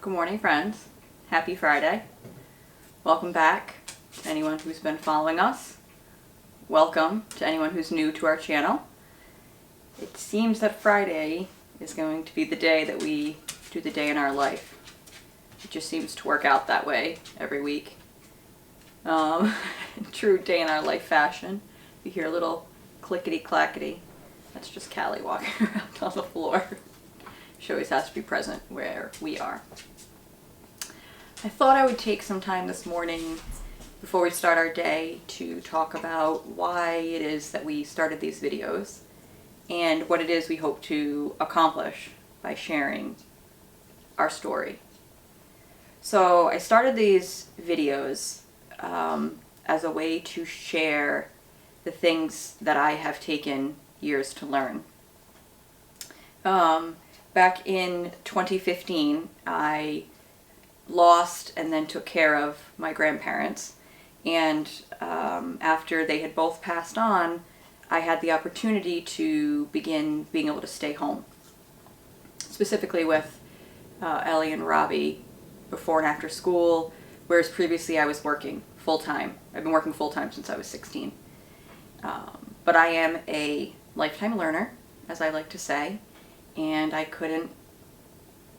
Good morning, friends. Happy Friday. Welcome back to anyone who's been following us. Welcome to anyone who's new to our channel. It seems that Friday is going to be the day that we do the day in our life. It just seems to work out that way every week. In true day in our life fashion. You hear a little clickety clackety. That's just Callie walking around on the floor. She always has to be present where we are. I thought I would take some time this morning before we start our day to talk about why it is that we started these videos and what it is we hope to accomplish by sharing our story. So I started these videos as a way to share the things that I have taken years to learn. Back in 2015, I lost and then took care of my grandparents. And after they had both passed on, I had the opportunity to begin being able to stay home. Specifically with Ellie and Robbie before and after school, whereas previously I was working full-time. I've been working full-time since I was 16. But I am a lifetime learner, as I like to say, and I couldn't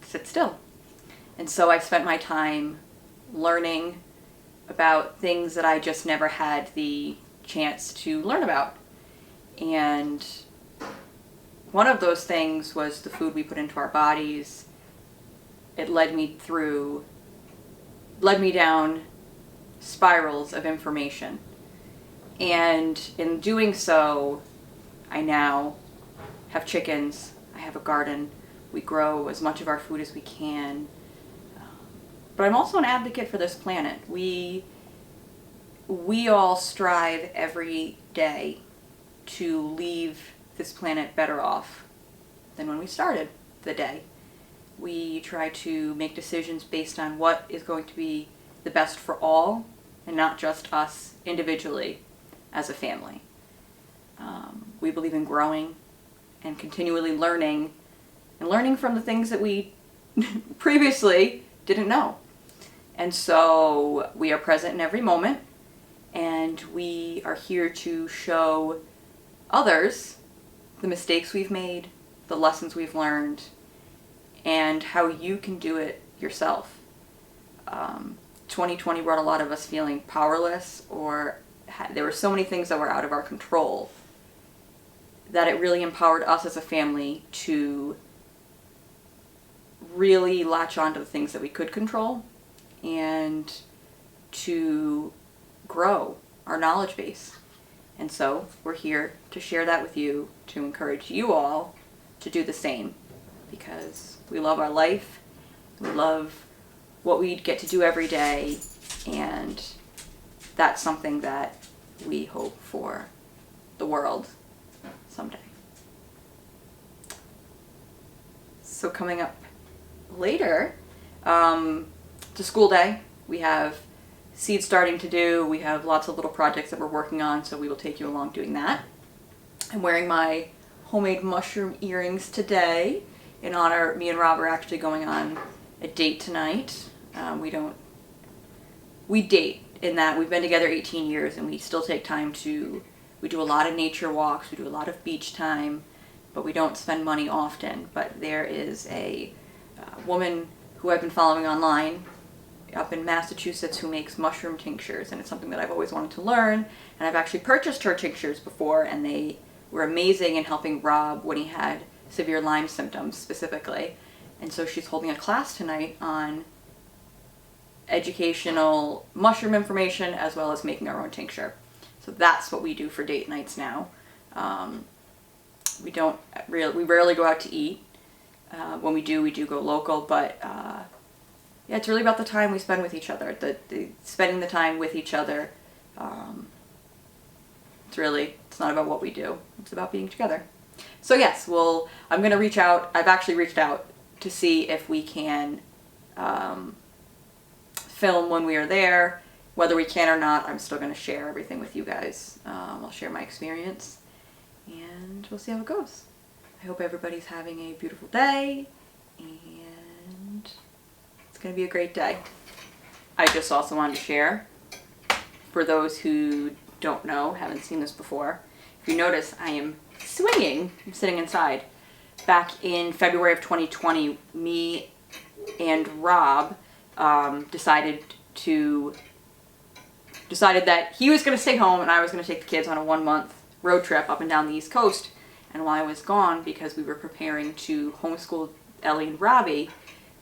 sit still. And so I spent my time learning about things that I just never had the chance to learn about. And one of those things was the food we put into our bodies. It led me down spirals of information. And in doing so, I now have chickens, I have a garden, we grow as much of our food as we can. But I'm also an advocate for this planet. We all strive every day to leave this planet better off than when we started the day. We try to make decisions based on what is going to be the best for all and not just us individually as a family. We believe in growing and continually learning and learning from the things that we previously didn't know. And so we are present in every moment, and we are here to show others the mistakes we've made, the lessons we've learned, and how you can do it yourself. 2020 brought a lot of us feeling powerless, or there were so many things that were out of our control that it really empowered us as a family to really latch on to the things that we could control and to grow our knowledge base. And so we're here to share that with you, to encourage you all to do the same, because we love our life, we love what we get to do every day, and that's something that we hope for the world someday. So coming up later, it's a school day. We have seed starting to do. We have lots of little projects that we're working on, so we will take you along doing that. I'm wearing my homemade mushroom earrings today in honor. Me and Rob are actually going on a date tonight. We date in that we've been together 18 years and we still take time we do a lot of nature walks, we do a lot of beach time, but we don't spend money often. But there is a woman who I've been following online up in Massachusetts who makes mushroom tinctures, and it's something that I've always wanted to learn, and I've actually purchased her tinctures before, and they were amazing in helping Rob when he had severe Lyme symptoms specifically. And so she's holding a class tonight on educational mushroom information as well as making our own tincture. So that's what we do for date nights now. We rarely go out to eat. When we do go local, but yeah, it's really about the time we spend with each other, spending the time with each other. It's not about what we do, it's about being together. So yes, I'm going to reach out. I've actually reached out to see if we can film when we are there. Whether we can or not, I'm still going to share everything with you guys. I'll share my experience, and we'll see how it goes. I hope everybody's having a beautiful day, and It's going to be a great day. I just also wanted to share, for those who don't know, haven't seen this before, if you notice, I am swinging. I'm sitting inside. Back in February of 2020, me and Rob decided that he was going to stay home and I was going to take the kids on a 1-month road trip up and down the East Coast. And while I was gone, because we were preparing to homeschool Ellie and Robbie,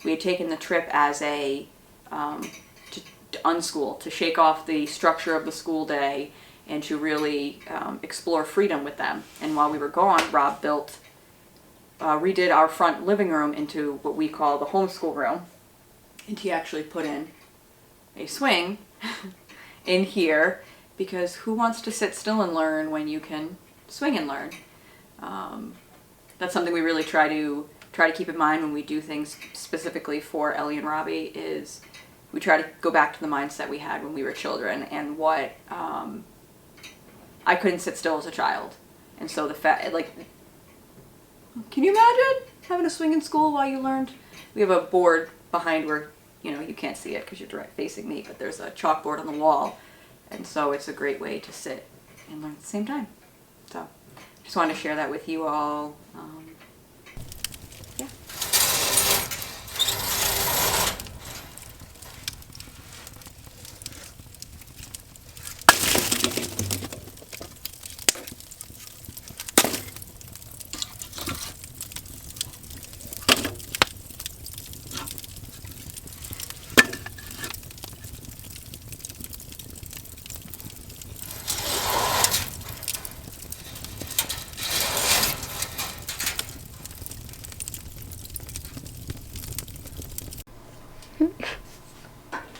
we had taken the trip as a to unschool, to shake off the structure of the school day and to really explore freedom with them. And while we were gone, Rob redid our front living room into what we call the homeschool room. And he actually put in a swing in here, because who wants to sit still and learn when you can swing and learn? That's something we really try to keep in mind when we do things specifically for Ellie and Robbie, is we try to go back to the mindset we had when we were children and what I couldn't sit still as a child. And so the fact, like, can you imagine having a swing in school while you learned? We have a board behind where, you know, you can't see it because you're direct facing me, but there's a chalkboard on the wall. And so it's a great way to sit and learn at the same time. So just wanted to share that with you all. Yeah.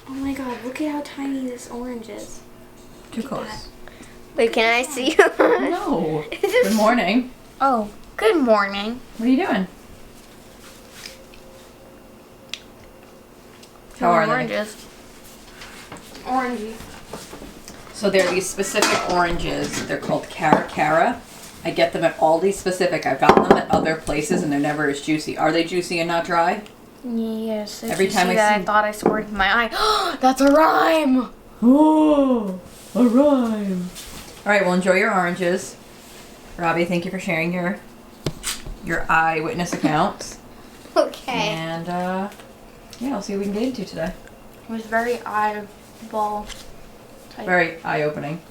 Oh my god, look at how tiny this orange is. Too close. Wait, can I see? No. Good morning. Oh, good morning. What are you doing? How are oranges? Orangey. So there are these specific oranges. They're called Cara. I get them at Aldi specific. I've gotten them at other places and they're never as juicy. Are they juicy and not dry? Yes. Every time I thought I squirted in my eye. That's a rhyme. Oh, a rhyme. All right, well, enjoy your oranges. Robbie, thank you for sharing your eyewitness accounts. Okay. And yeah, I'll see what we can get into today. It was very eyeball type. Very eye-opening.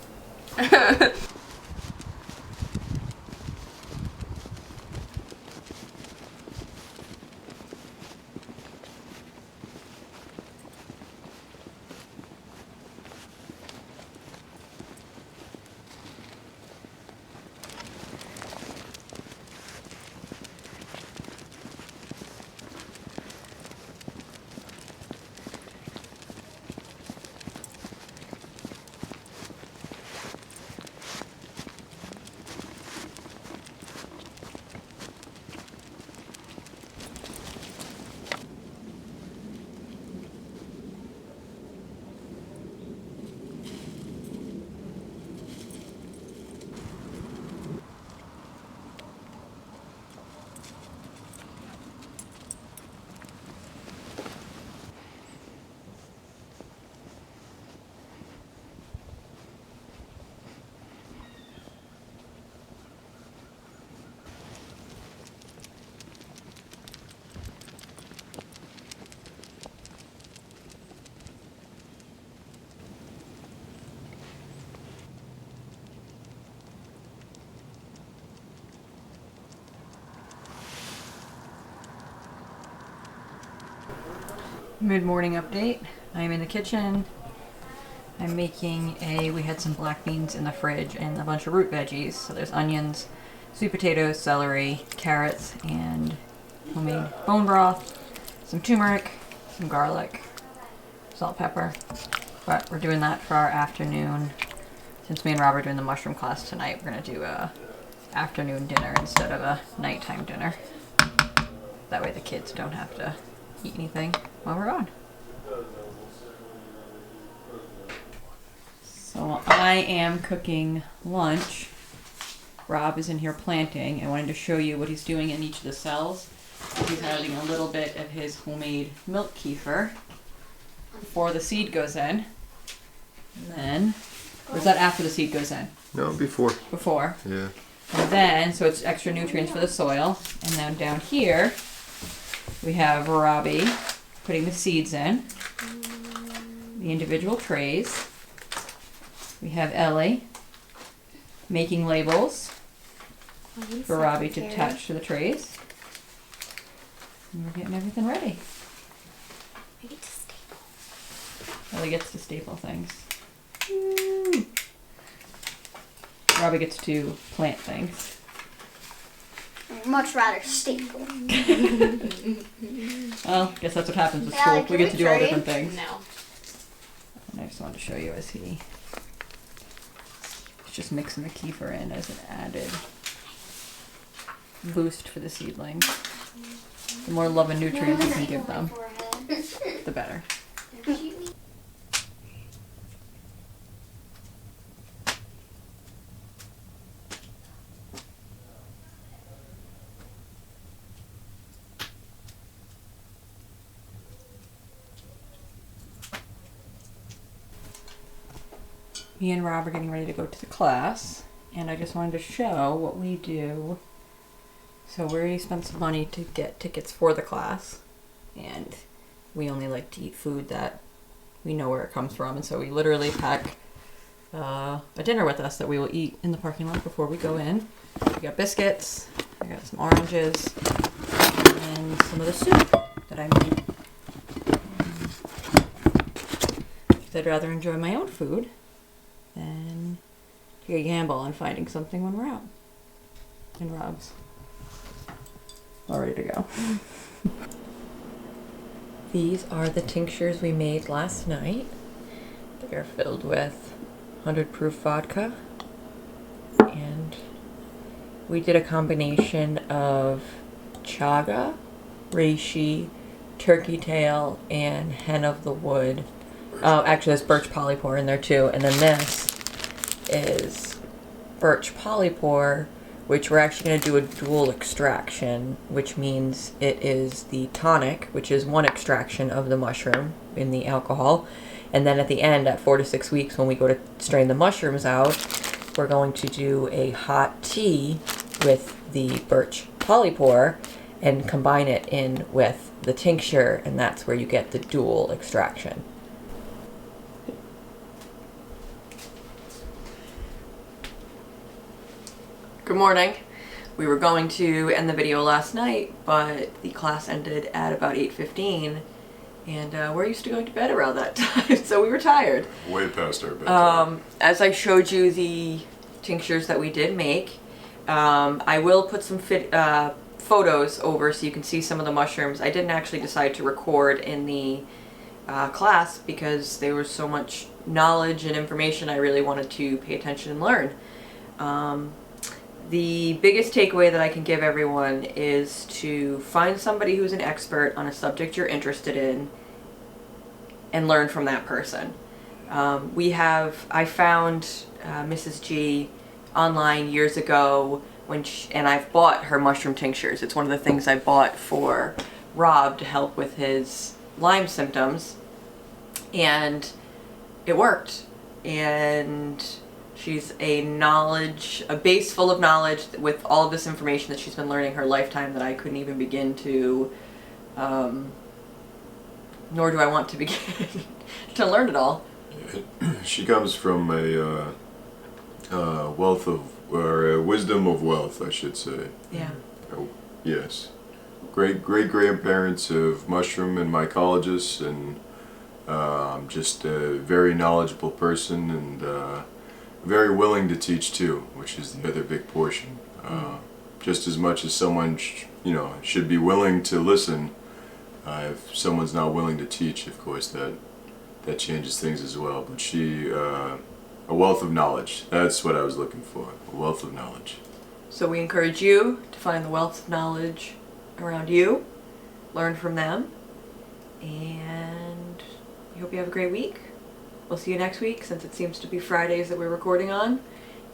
Mid-morning update. I am in the kitchen. I'm making we had some black beans in the fridge and a bunch of root veggies. So there's onions, sweet potatoes, celery, carrots, and homemade bone broth, some turmeric, some garlic, salt, pepper. But we're doing that for our afternoon. Since me and Rob are doing the mushroom class tonight, we're gonna do a afternoon dinner instead of a nighttime dinner. That way the kids don't have to eat anything while we're on. So I am cooking lunch. Rob is in here planting. I wanted to show you what he's doing in each of the cells. He's adding a little bit of his homemade milk kefir before the seed goes in. And then, or is that after the seed goes in? No, before. Before. Yeah. And then, so it's extra nutrients for the soil. And then down here, we have Robbie putting the seeds in. The individual trays. We have Ellie making labels for Robbie to attach to the trays. And we're getting everything ready. I get to staple. Ellie gets to staple things. Woo. Robbie gets to plant things. I'd much rather staple. Well, I guess that's what happens at Yeah, school. like, We get to do all trade? different things. No. And I just wanted to show you as he's just mixing the kefir in as an added boost for the seedlings. The more love and nutrients you can give them, the better. Me and Rob are getting ready to go to the class, and I just wanted to show what we do. So we already spent some money to get tickets for the class, and we only like to eat food that we know where it comes from, and so we literally pack a dinner with us that we will eat in the parking lot before we go in. We got biscuits, I got some oranges, and some of the soup that I made. Because I'd rather enjoy my own food than take a gamble on finding something when we're out. And Rob's all ready to go. These are the tinctures we made last night. They're filled with 100 proof vodka, and we did a combination of chaga, reishi, turkey tail, and hen of the wood. Actually, there's birch polypore in there too, and then this is birch polypore, which we're actually going to do a dual extraction, which means it is the tonic, which is one extraction of the mushroom in the alcohol, and then at the end, at 4 to 6 weeks, when we go to strain the mushrooms out, we're going to do a hot tea with the birch polypore and combine it in with the tincture, and that's where you get the dual extraction. Good morning. We were going to end the video last night, but the class ended at about 8:15, and we're used to going to bed around that time, so we were tired. Way past our bedtime. As I showed you the tinctures that we did make, I will put some photos over so you can see some of the mushrooms. I didn't actually decide to record in the class because there was so much knowledge and information I really wanted to pay attention and learn. The biggest takeaway that I can give everyone is to find somebody who's an expert on a subject you're interested in and learn from that person. I found Mrs. G online years ago and I've bought her mushroom tinctures. It's one of the things I bought for Rob to help with his Lyme symptoms, and it worked. And she's a base full of knowledge with all of this information that she's been learning her lifetime that I couldn't even begin to, nor do I want to begin to learn it all. She comes from a wealth of, or a wisdom of wealth, I should say. Yeah. Oh, yes. Great-grandparents of mushroom and mycologists, and just a very knowledgeable person, and very willing to teach too, which is the other big portion. Just as much as someone should be willing to listen, if someone's not willing to teach, of course that changes things as well. But she, a wealth of knowledge. That's what I was looking for, a wealth of knowledge. So we encourage you to find the wealth of knowledge around you, learn from them, and we hope you have a great week. We'll see you next week, since it seems to be Fridays that we're recording on,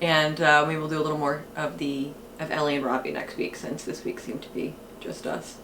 and we will do a little more of Ellie and Robbie next week, since this week seemed to be just us.